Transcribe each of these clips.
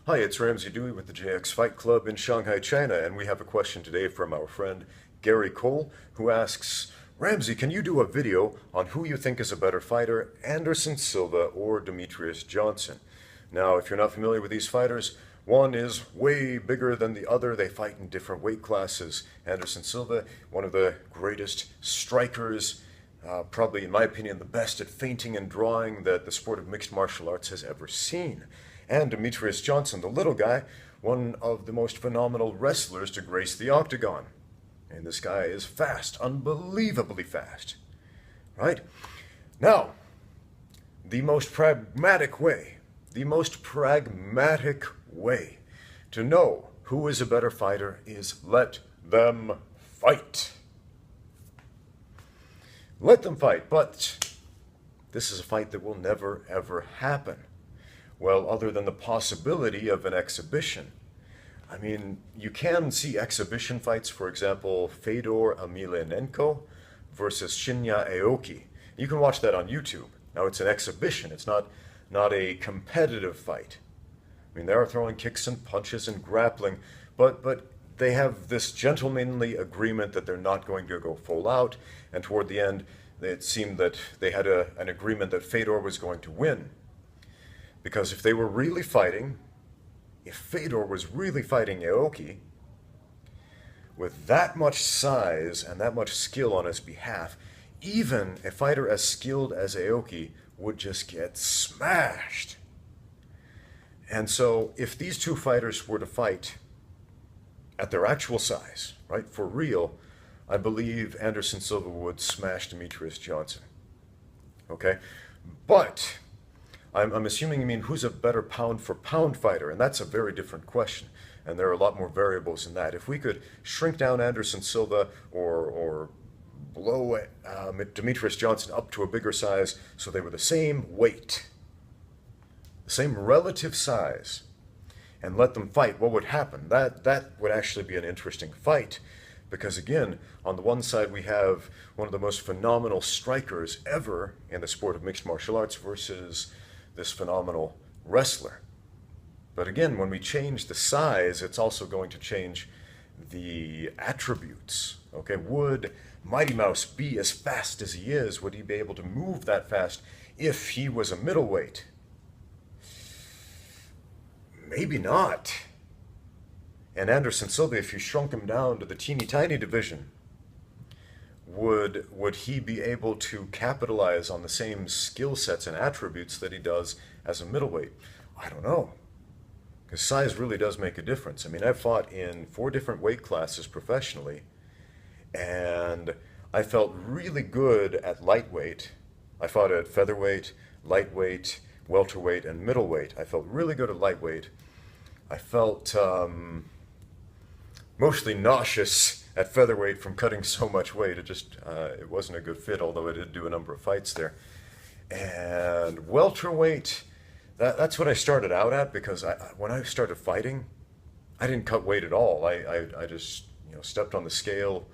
Hi, it's Ramsey Dewey with the JX Fight Club in Shanghai, China, and we have a question today from our friend Gary Cole, who asks, Ramsey, can you do a video on who you think is a better fighter, Anderson Silva or Demetrious Johnson? Now, if you're not familiar with these fighters, one is way bigger than the other. They fight in different weight classes. Anderson Silva, one of the greatest strikers, probably, in my opinion, the best at feinting and drawing that the sport of mixed martial arts has ever seen. And Demetrious Johnson, the little guy, one of the most phenomenal wrestlers to grace the octagon. And this guy is fast, unbelievably fast. Right? Now, the most pragmatic way to know who is a better fighter is let them fight. Let them fight, but this is a fight that will never, ever happen. Well, other than the possibility of an exhibition. I mean, you can see exhibition fights, for example, Fedor Emelianenko versus Shinya Aoki. You can watch that on YouTube. Now, it's an exhibition. It's not a competitive fight. I mean, they are throwing kicks and punches and grappling, but they have this gentlemanly agreement that they're not going to go full out, and toward the end, it seemed that they had an agreement that Fedor was going to win. Because if Fedor was really fighting Aoki, with that much size and that much skill on his behalf, even a fighter as skilled as Aoki would just get smashed. And so if these two fighters were to fight at their actual size, right, for real, I believe Anderson Silva would smash Demetrious Johnson. Okay? But I'm assuming you mean who's a better pound-for-pound fighter, and that's a very different question, and there are a lot more variables in that. If we could shrink down Anderson Silva or blow Demetrious Johnson up to a bigger size so they were the same weight, the same relative size, and let them fight, what would happen? That would actually be an interesting fight, because again, on the one side we have one of the most phenomenal strikers ever in the sport of mixed martial arts versus this phenomenal wrestler. But again, when we change the size, it's also going to change the attributes. Okay, would Mighty Mouse be as fast as he is? Would he be able to move that fast if he was a middleweight? Maybe not. And Anderson Silva, if you shrunk him down to the teeny tiny division, would he be able to capitalize on the same skill sets and attributes that he does as a middleweight? I don't know. Because size really does make a difference. I mean, I've fought in 4 different weight classes professionally, and I felt really good at lightweight. I fought at featherweight, lightweight, welterweight, and middleweight. I felt really good at lightweight. I felt mostly nauseous at featherweight from cutting so much weight. It wasn't a good fit, although I did do a number of fights there. And welterweight, that's what I started out at, because when I started fighting, I didn't cut weight at all. I just stepped on the scale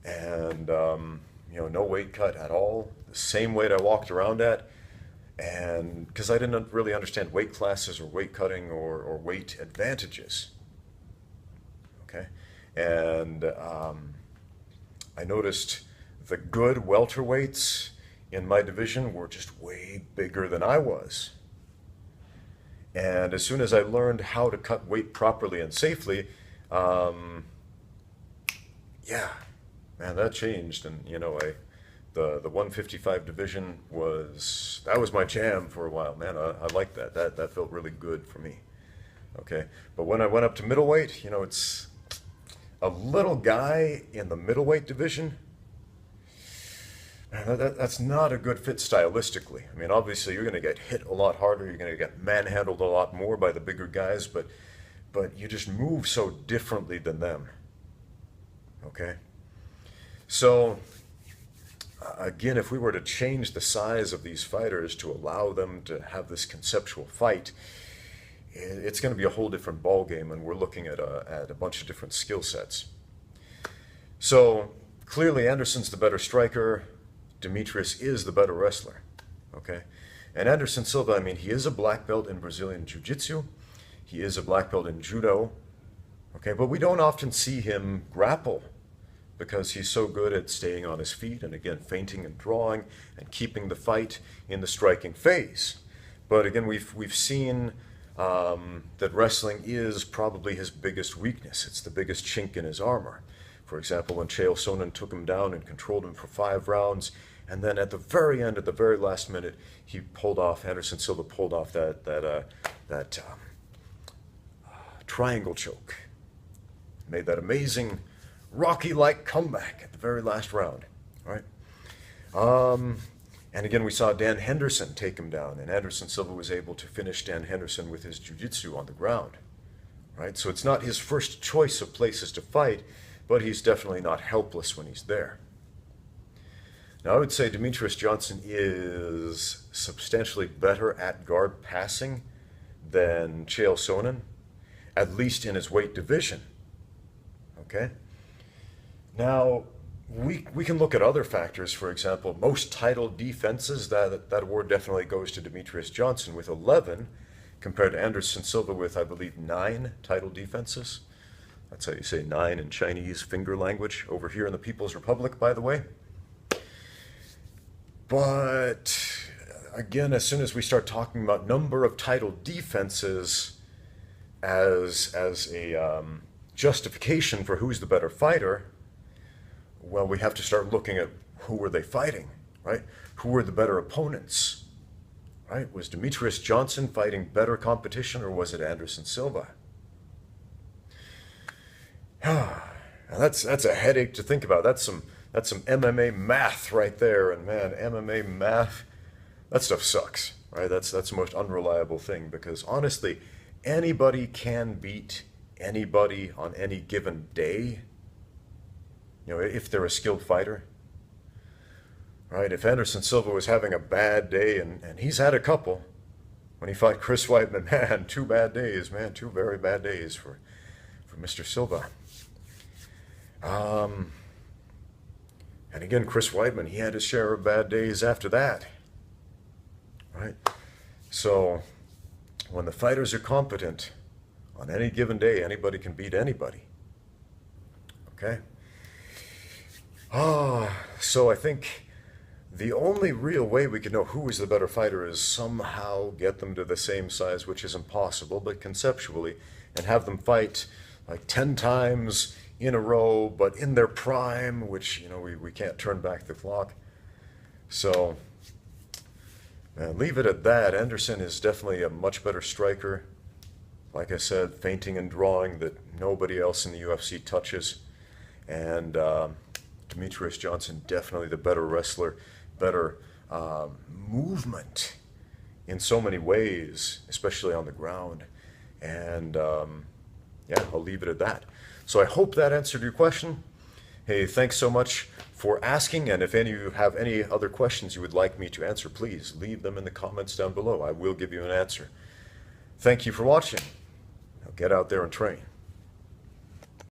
and no weight cut at all. The same weight I walked around at, and because I didn't really understand weight classes or weight cutting or weight advantages. Okay. And I noticed the good welterweights in my division were just way bigger than I was. And as soon as I learned how to cut weight properly and safely, yeah, man, that changed. And the 155 division was my jam for a while, man. I liked that. That felt really good for me. Okay, but when I went up to middleweight, it's a little guy in the middleweight division, man, that's not a good fit stylistically. I mean, obviously you're going to get hit a lot harder, you're going to get manhandled a lot more by the bigger guys, but you just move so differently than them. Okay? So, again, if we were to change the size of these fighters to allow them to have this conceptual fight, it's going to be a whole different ballgame, and we're looking at a bunch of different skill sets. So clearly Anderson's the better striker, Demetrious is the better wrestler. Okay, and Anderson Silva, I mean, he is a black belt in Brazilian Jiu-Jitsu. He is a black belt in judo. Okay, but we don't often see him grapple because he's so good at staying on his feet and again feinting and drawing and keeping the fight in the striking phase. But again, we've seen that wrestling is probably his biggest weakness. It's the biggest chink in his armor. For example, when Chael Sonnen took him down and controlled him for 5 rounds, and then at the very end, at the very last minute, Anderson Silva pulled off that triangle choke. Made that amazing Rocky-like comeback at the very last round, right? And again, we saw Dan Henderson take him down, and Anderson Silva was able to finish Dan Henderson with his jiu-jitsu on the ground, right? So it's not his first choice of places to fight, but he's definitely not helpless when he's there. Now, I would say Demetrious Johnson is substantially better at guard passing than Chael Sonnen, at least in his weight division, okay? Now, we can look at other factors. For example, most title defenses, that award definitely goes to Demetrious Johnson with 11, compared to Anderson Silva with, I believe, 9 title defenses. That's how you say 9 in Chinese finger language over here in the People's Republic, by the way. But again, as soon as we start talking about number of title defenses as a justification for who's the better fighter, well, we have to start looking at who were they fighting, right? Who were the better opponents, right? Was Demetrious Johnson fighting better competition, or was it Anderson Silva? Now that's a headache to think about. That's some MMA math right there, and man, MMA math, that stuff sucks, right? That's the most unreliable thing, because honestly, anybody can beat anybody on any given day. You know, if they're a skilled fighter, right? If Anderson Silva was having a bad day, and he's had a couple, when he fought Chris Weidman, man, 2 bad days, man, 2 very bad days for Mr. Silva. And again, Chris Weidman, he had his share of bad days after that, right? So when the fighters are competent, on any given day, anybody can beat anybody, okay? So I think the only real way we can know who is the better fighter is somehow get them to the same size, which is impossible, but conceptually, and have them fight like 10 times in a row, but in their prime, which, you know, we can't turn back the clock. So, man, leave it at that. Anderson is definitely a much better striker. Like I said, feinting and drawing that nobody else in the UFC touches. And Demetrious Johnson, definitely the better wrestler, better movement in so many ways, especially on the ground. And yeah, I'll leave it at that. So I hope that answered your question. Hey, thanks so much for asking, and if any of you have any other questions you would like me to answer, please leave them in the comments down below. I will give you an answer. Thank you for watching. Now get out there and train.